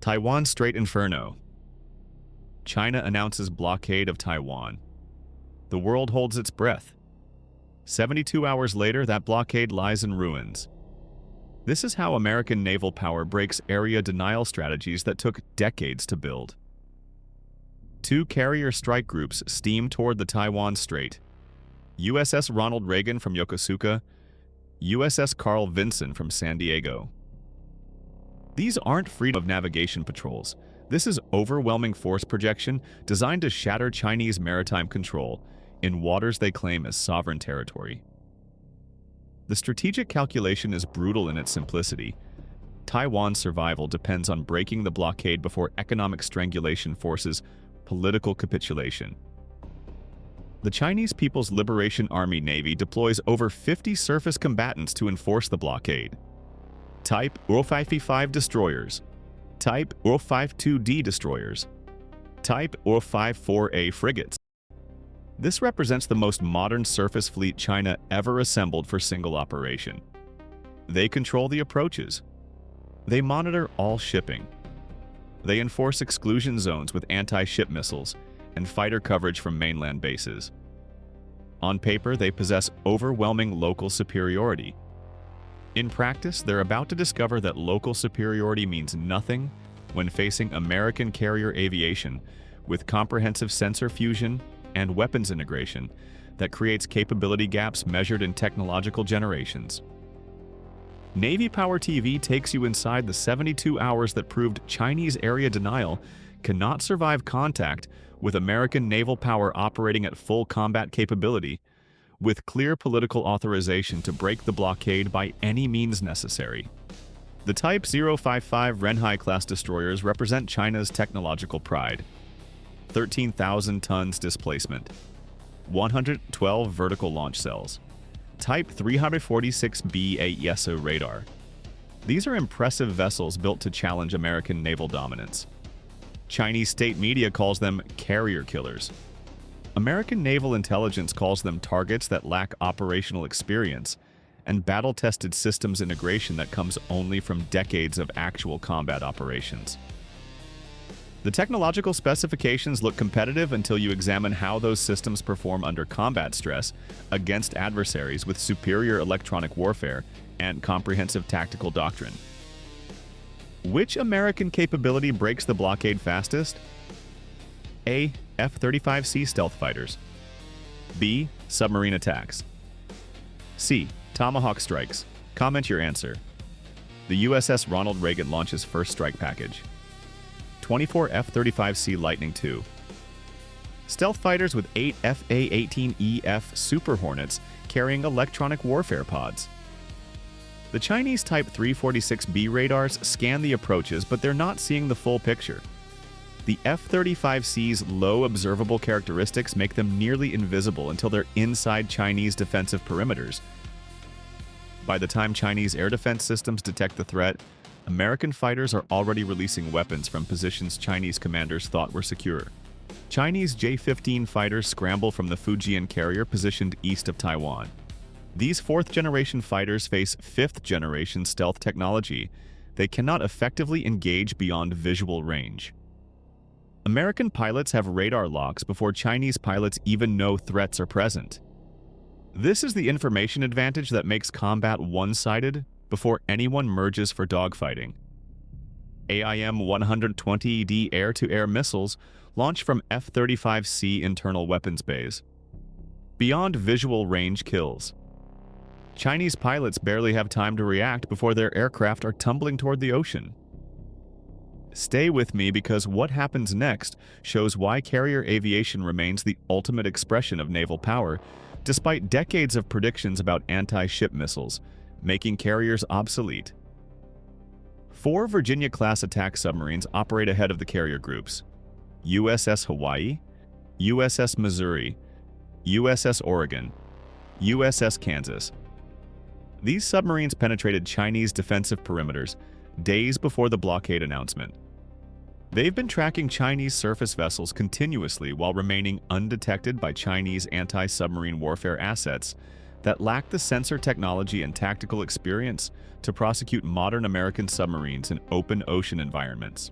Taiwan Strait Inferno. China announces blockade of Taiwan. The world holds its breath. 72 hours later, that blockade lies in ruins. This is how American naval power breaks area denial strategies that took decades to build. Two carrier strike groups steam toward the Taiwan Strait. USS Ronald Reagan from Yokosuka, USS Carl Vinson from San Diego. These aren't freedom of navigation patrols. This is overwhelming force projection designed to shatter Chinese maritime control in waters they claim as sovereign territory. The strategic calculation is brutal in its simplicity. Taiwan's survival depends on breaking the blockade before economic strangulation forces political capitulation. The Chinese People's Liberation Army Navy deploys over 50 surface combatants to enforce the blockade. Type UR-55 destroyers, Type UR-52D destroyers, Type UR-54A frigates. This represents the most modern surface fleet China ever assembled for single operation. They control the approaches. They monitor all shipping. They enforce exclusion zones with anti-ship missiles and fighter coverage from mainland bases. On paper, they possess overwhelming local superiority. In practice, they're about to discover that local superiority means nothing when facing American carrier aviation with comprehensive sensor fusion and weapons integration that creates capability gaps measured in technological generations. Navy Power TV takes you inside the 72 hours that proved Chinese area denial cannot survive contact with American naval power operating at full combat capability, with clear political authorization to break the blockade by any means necessary. The Type 055 Renhai-class destroyers represent China's technological pride. 13,000 tons displacement, 112 vertical launch cells, Type 346B AESO radar. These are impressive vessels built to challenge American naval dominance. Chinese state media calls them carrier killers. American naval intelligence calls them targets that lack operational experience and battle-tested systems integration that comes only from decades of actual combat operations. The technological specifications look competitive until you examine how those systems perform under combat stress against adversaries with superior electronic warfare and comprehensive tactical doctrine. Which American capability breaks the blockade fastest? A. F-35C stealth fighters. B. Submarine attacks. C. Tomahawk strikes. Comment your answer. The USS Ronald Reagan launches first strike package. 24 F-35C Lightning II. Stealth fighters with 8 FA-18EF Super Hornets carrying electronic warfare pods. The Chinese Type 346B radars scan the approaches, but they're not seeing the full picture. The F-35C's low observable characteristics make them nearly invisible until they're inside Chinese defensive perimeters. By the time Chinese air defense systems detect the threat, American fighters are already releasing weapons from positions Chinese commanders thought were secure. Chinese J-15 fighters scramble from the Fujian carrier positioned east of Taiwan. These fourth-generation fighters face fifth-generation stealth technology. They cannot effectively engage beyond visual range. American pilots have radar locks before Chinese pilots even know threats are present. This is the information advantage that makes combat one-sided before anyone merges for dogfighting. AIM-120D air-to-air missiles launch from F-35C internal weapons bays. Beyond visual range kills. Chinese pilots barely have time to react before their aircraft are tumbling toward the ocean. Stay with me because what happens next shows why carrier aviation remains the ultimate expression of naval power, despite decades of predictions about anti-ship missiles, making carriers obsolete. 4 Virginia-class attack submarines operate ahead of the carrier groups: USS Hawaii, USS Missouri, USS Oregon, USS Kansas. These submarines penetrated Chinese defensive perimeters days before the blockade announcement. They've been tracking Chinese surface vessels continuously while remaining undetected by Chinese anti-submarine warfare assets that lack the sensor technology and tactical experience to prosecute modern American submarines in open ocean environments.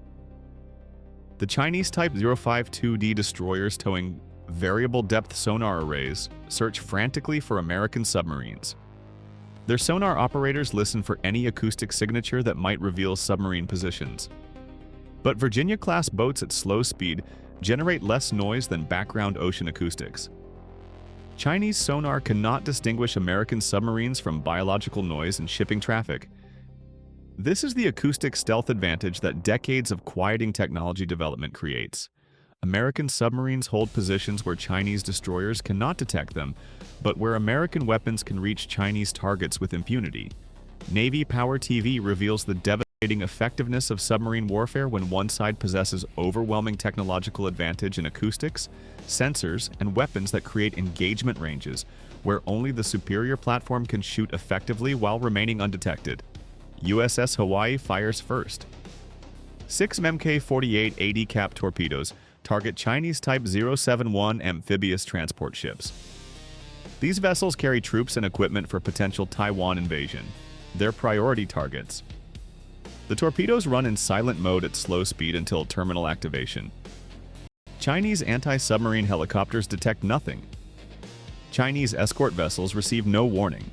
The Chinese Type 052D destroyers towing variable depth sonar arrays search frantically for American submarines. Their sonar operators listen for any acoustic signature that might reveal submarine positions. But Virginia-class boats at slow speed generate less noise than background ocean acoustics. Chinese sonar cannot distinguish American submarines from biological noise and shipping traffic. This is the acoustic stealth advantage that decades of quieting technology development creates. American submarines hold positions where Chinese destroyers cannot detect them, but where American weapons can reach Chinese targets with impunity. Navy Power TV reveals the devastating effectiveness of submarine warfare when one side possesses overwhelming technological advantage in acoustics, sensors, and weapons that create engagement ranges where only the superior platform can shoot effectively while remaining undetected. USS Hawaii fires first. 6 Mk-48 AD-cap torpedoes target Chinese Type 071 amphibious transport ships. These vessels carry troops and equipment for potential Taiwan invasion. They're priority targets. The torpedoes run in silent mode at slow speed until terminal activation. Chinese anti-submarine helicopters detect nothing. Chinese escort vessels receive no warning.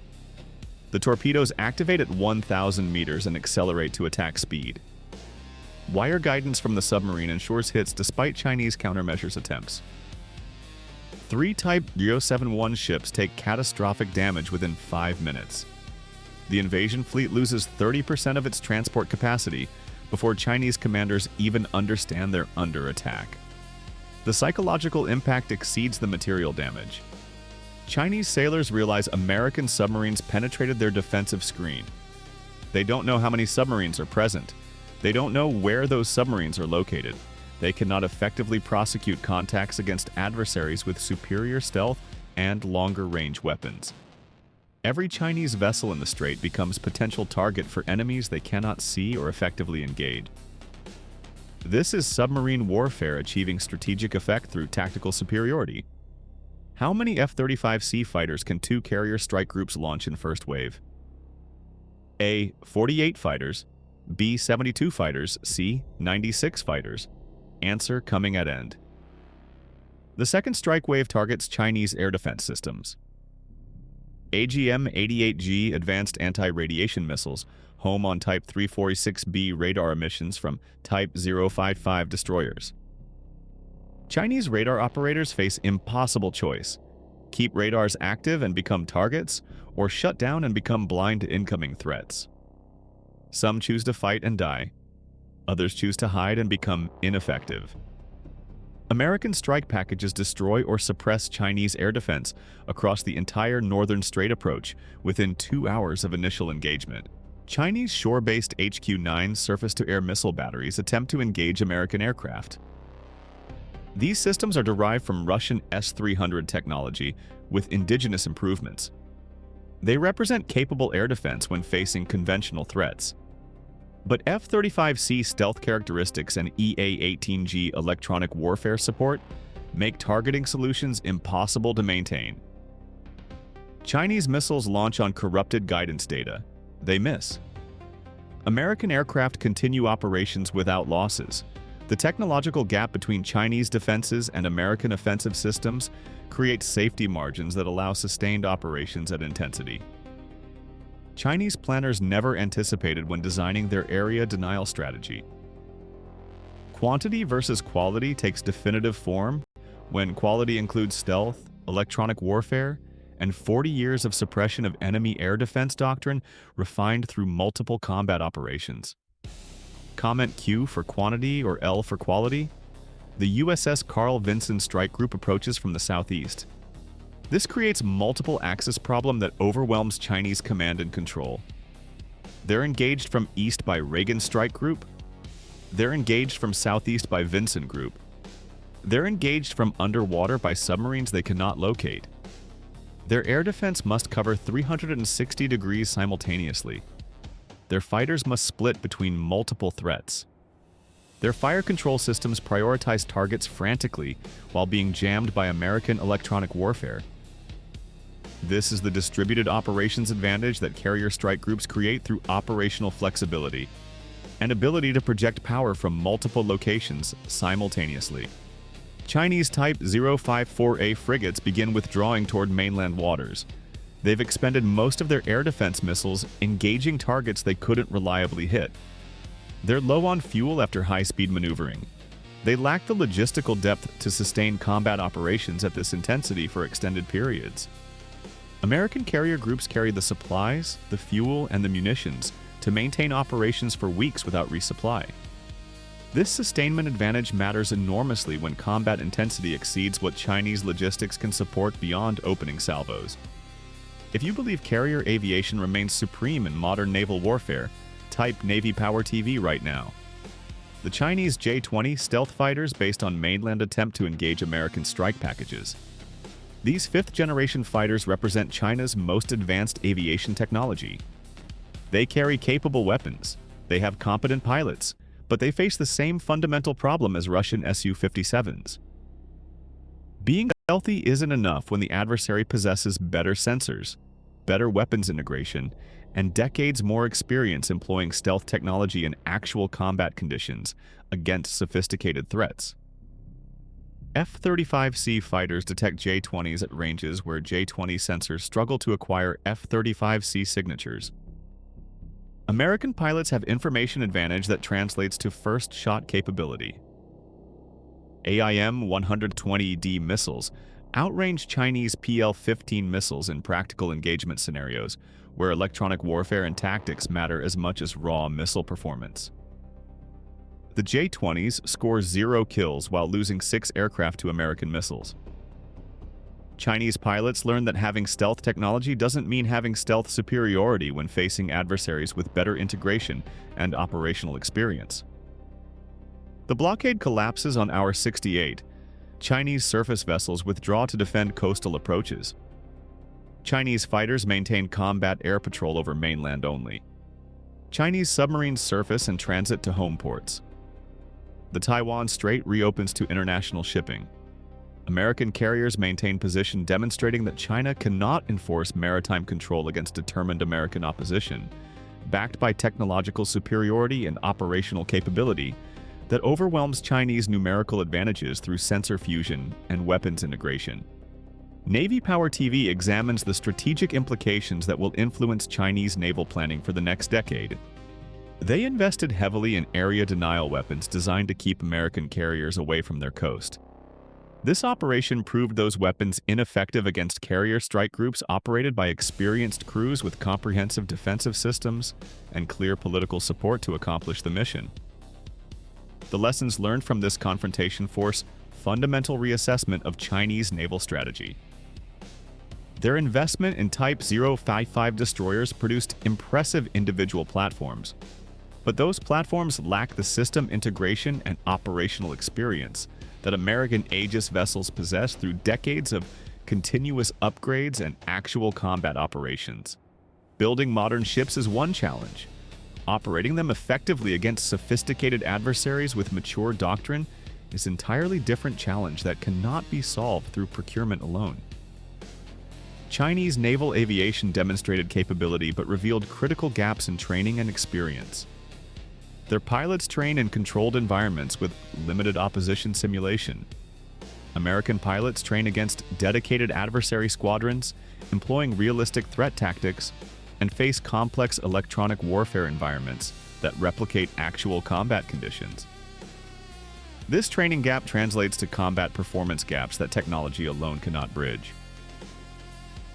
The torpedoes activate at 1,000 meters and accelerate to attack speed. Wire guidance from the submarine ensures hits despite Chinese countermeasures attempts. 3 Type 071 ships take catastrophic damage within 5 minutes. The invasion fleet loses 30% of its transport capacity before Chinese commanders even understand they're under attack. The psychological impact exceeds the material damage. Chinese sailors realize American submarines penetrated their defensive screen. They don't know how many submarines are present. They don't know where those submarines are located. They cannot effectively prosecute contacts against adversaries with superior stealth and longer-range weapons. Every Chinese vessel in the strait becomes potential target for enemies they cannot see or effectively engage. This is submarine warfare achieving strategic effect through tactical superiority. How many F-35C fighters can 2 carrier strike groups launch in first wave? A. 48 fighters. B. 72 fighters. C. 96 fighters. Answer coming at end. The second strike wave targets Chinese air defense systems. AGM-88G advanced anti-radiation missiles, home on Type 346B radar emissions from Type 055 destroyers. Chinese radar operators face impossible choice: keep radars active and become targets, or shut down and become blind to incoming threats. Some choose to fight and die. Others choose to hide and become ineffective. American strike packages destroy or suppress Chinese air defense across the entire northern strait approach within 2 hours of initial engagement. Chinese shore-based HQ-9 surface-to-air missile batteries attempt to engage American aircraft. These systems are derived from Russian S-300 technology with indigenous improvements. They represent capable air defense when facing conventional threats. But F-35C stealth characteristics and EA-18G electronic warfare support make targeting solutions impossible to maintain. Chinese missiles launch on corrupted guidance data. They miss. American aircraft continue operations without losses. The technological gap between Chinese defenses and American offensive systems creates safety margins that allow sustained operations at intensity. Chinese planners never anticipated when designing their area denial strategy. Quantity versus quality takes definitive form when quality includes stealth, electronic warfare, and 40 years of suppression of enemy air defense doctrine refined through multiple combat operations. Comment Q for quantity or L for quality? The USS Carl Vinson Strike Group approaches from the southeast. This creates multiple axis problem that overwhelms Chinese command and control. They're engaged from east by Reagan Strike Group. They're engaged from southeast by Vinson Group. They're engaged from underwater by submarines they cannot locate. Their air defense must cover 360 degrees simultaneously. Their fighters must split between multiple threats. Their fire control systems prioritize targets frantically while being jammed by American electronic warfare. This is the distributed operations advantage that carrier strike groups create through operational flexibility. and ability to project power from multiple locations simultaneously. Chinese Type 054A frigates begin withdrawing toward mainland waters. They've expended most of their air defense missiles engaging targets they couldn't reliably hit. They're low on fuel after high-speed maneuvering. They lack the logistical depth to sustain combat operations at this intensity for extended periods. American carrier groups carry the supplies, the fuel, and the munitions to maintain operations for weeks without resupply. This sustainment advantage matters enormously when combat intensity exceeds what Chinese logistics can support beyond opening salvos. If you believe carrier aviation remains supreme in modern naval warfare, type Navy Power TV right now. The Chinese J-20 stealth fighters based on mainland attempt to engage American strike packages. These fifth-generation fighters represent China's most advanced aviation technology. They carry capable weapons, they have competent pilots, but they face the same fundamental problem as Russian Su-57s. Being stealthy isn't enough when the adversary possesses better sensors, better weapons integration, and decades more experience employing stealth technology in actual combat conditions against sophisticated threats. F-35C fighters detect J-20s at ranges where J-20 sensors struggle to acquire F-35C signatures. American pilots have information advantage that translates to first-shot capability. AIM-120D missiles outrange Chinese PL-15 missiles in practical engagement scenarios where electronic warfare and tactics matter as much as raw missile performance. The J-20s score 0 kills while losing 6 aircraft to American missiles. Chinese pilots learned that having stealth technology doesn't mean having stealth superiority when facing adversaries with better integration and operational experience. The blockade collapses on hour 68. Chinese surface vessels withdraw to defend coastal approaches. Chinese fighters maintain combat air patrol over mainland only. Chinese submarines surface and transit to home ports. The Taiwan Strait reopens to international shipping. American carriers maintain position demonstrating that China cannot enforce maritime control against determined American opposition, backed by technological superiority and operational capability that overwhelms Chinese numerical advantages through sensor fusion and weapons integration. Navy Power TV examines the strategic implications that will influence Chinese naval planning for the next decade. They invested heavily in area denial weapons designed to keep American carriers away from their coast. This operation proved those weapons ineffective against carrier strike groups operated by experienced crews with comprehensive defensive systems and clear political support to accomplish the mission. The lessons learned from this confrontation force fundamental reassessment of Chinese naval strategy. Their investment in Type 055 destroyers produced impressive individual platforms, but those platforms lack the system integration and operational experience that American Aegis vessels possess through decades of continuous upgrades and actual combat operations. Building modern ships is one challenge. Operating them effectively against sophisticated adversaries with mature doctrine is an entirely different challenge that cannot be solved through procurement alone. Chinese naval aviation demonstrated capability but revealed critical gaps in training and experience. Their pilots train in controlled environments with limited opposition simulation. American pilots train against dedicated adversary squadrons, employing realistic threat tactics, and face complex electronic warfare environments that replicate actual combat conditions. This training gap translates to combat performance gaps that technology alone cannot bridge.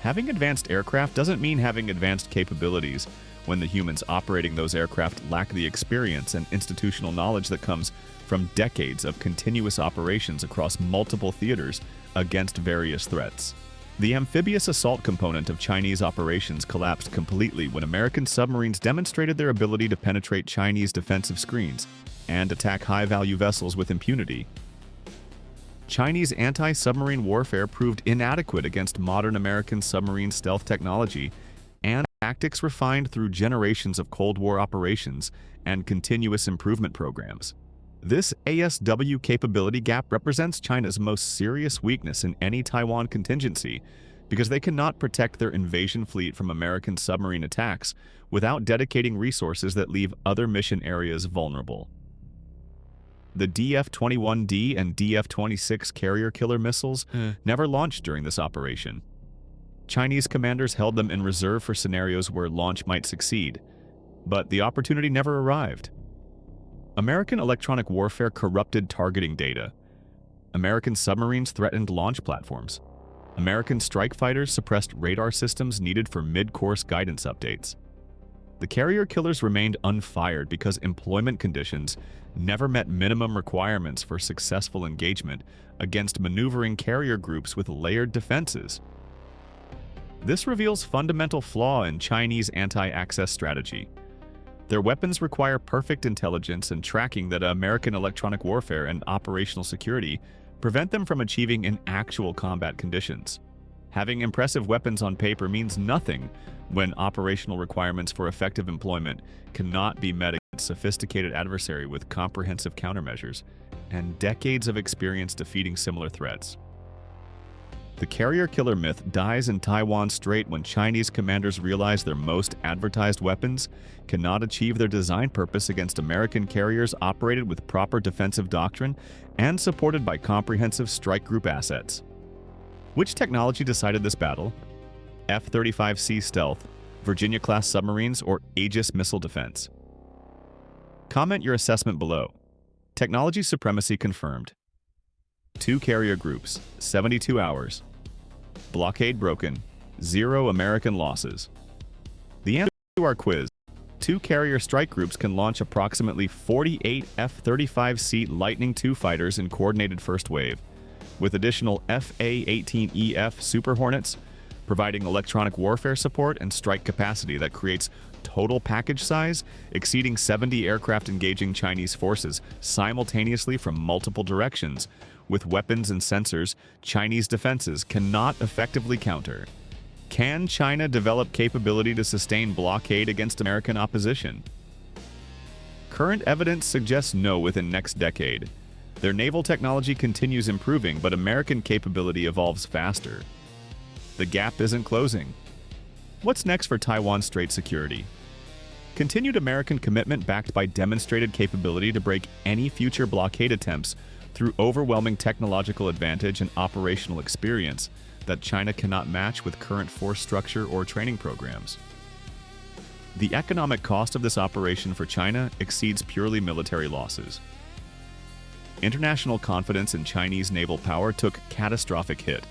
Having advanced aircraft doesn't mean having advanced capabilities when the humans operating those aircraft lack the experience and institutional knowledge that comes from decades of continuous operations across multiple theaters against various threats. The amphibious assault component of Chinese operations collapsed completely when American submarines demonstrated their ability to penetrate Chinese defensive screens and attack high-value vessels with impunity. Chinese anti-submarine warfare proved inadequate against modern American submarine stealth technology and tactics refined through generations of Cold War operations and continuous improvement programs. This ASW capability gap represents China's most serious weakness in any Taiwan contingency because they cannot protect their invasion fleet from American submarine attacks without dedicating resources that leave other mission areas vulnerable. The DF-21D and DF-26 carrier killer missiles never launched during this operation. Chinese commanders held them in reserve for scenarios where launch might succeed, but the opportunity never arrived. American electronic warfare corrupted targeting data. American submarines threatened launch platforms. American strike fighters suppressed radar systems needed for mid-course guidance updates. The carrier killers remained unfired because employment conditions never met minimum requirements for successful engagement against maneuvering carrier groups with layered defenses. This reveals fundamental flaw in Chinese anti-access strategy. Their weapons require perfect intelligence and tracking that American electronic warfare and operational security prevent them from achieving in actual combat conditions. Having impressive weapons on paper means nothing when operational requirements for effective employment cannot be met against a sophisticated adversary with comprehensive countermeasures and decades of experience defeating similar threats. The carrier killer myth dies in Taiwan Strait when Chinese commanders realize their most advertised weapons cannot achieve their design purpose against American carriers operated with proper defensive doctrine and supported by comprehensive strike group assets. Which technology decided this battle? F-35C stealth, Virginia-class submarines, or Aegis missile defense? Comment your assessment below. Technology supremacy confirmed. 2 carrier groups, 72 hours. Blockade broken, 0 American losses. The answer to our quiz: 2 carrier strike groups can launch approximately 48 F-35C Lightning II fighters in coordinated first wave, with additional FA-18EF Super Hornets providing electronic warfare support and strike capacity that creates total package size exceeding 70 aircraft engaging Chinese forces simultaneously from multiple directions, with weapons and sensors Chinese defenses cannot effectively counter. Can China develop capability to sustain blockade against American opposition? Current evidence suggests no within next decade. Their naval technology continues improving, but American capability evolves faster. The gap isn't closing. What's next for Taiwan Strait security? Continued American commitment backed by demonstrated capability to break any future blockade attempts through overwhelming technological advantage and operational experience that China cannot match with current force structure or training programs. The economic cost of this operation for China exceeds purely military losses. International confidence in Chinese naval power took catastrophic hit.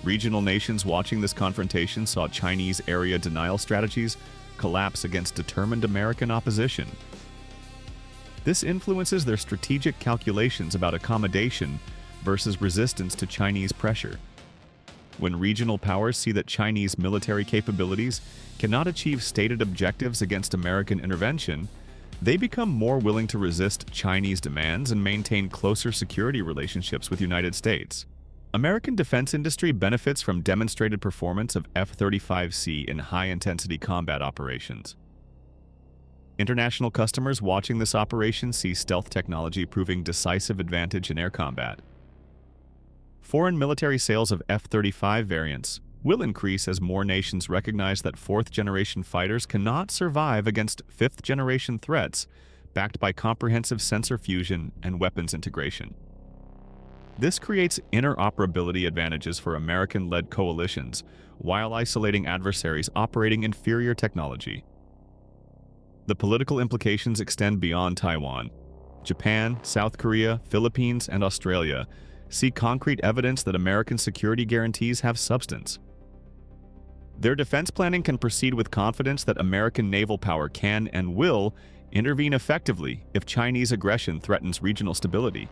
Regional nations watching this confrontation saw Chinese area denial strategies collapse against determined American opposition. This influences their strategic calculations about accommodation versus resistance to Chinese pressure. When regional powers see that Chinese military capabilities cannot achieve stated objectives against American intervention, they become more willing to resist Chinese demands and maintain closer security relationships with the United States. American defense industry benefits from demonstrated performance of F-35C in high-intensity combat operations. International customers watching this operation see stealth technology proving decisive advantage in air combat. Foreign military sales of F-35 variants will increase as more nations recognize that 4th-generation fighters cannot survive against 5th-generation threats backed by comprehensive sensor fusion and weapons integration. This creates interoperability advantages for American-led coalitions while isolating adversaries operating inferior technology. The political implications extend beyond Taiwan. Japan, South Korea, Philippines, and Australia see concrete evidence that American security guarantees have substance. Their defense planning can proceed with confidence that American naval power can and will intervene effectively if Chinese aggression threatens regional stability.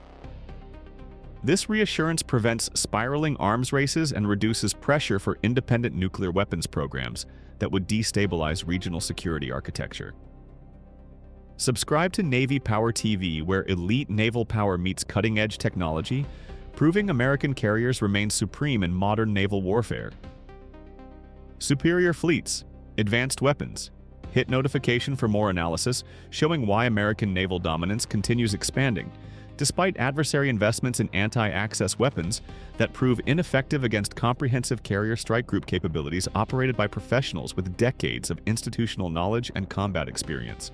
This reassurance prevents spiraling arms races and reduces pressure for independent nuclear weapons programs that would destabilize regional security architecture. Subscribe to Navy Power TV, where elite naval power meets cutting-edge technology, proving American carriers remain supreme in modern naval warfare. Superior fleets, advanced weapons. Hit notification for more analysis showing why American naval dominance continues expanding, despite adversary investments in anti-access weapons that prove ineffective against comprehensive carrier strike group capabilities operated by professionals with decades of institutional knowledge and combat experience.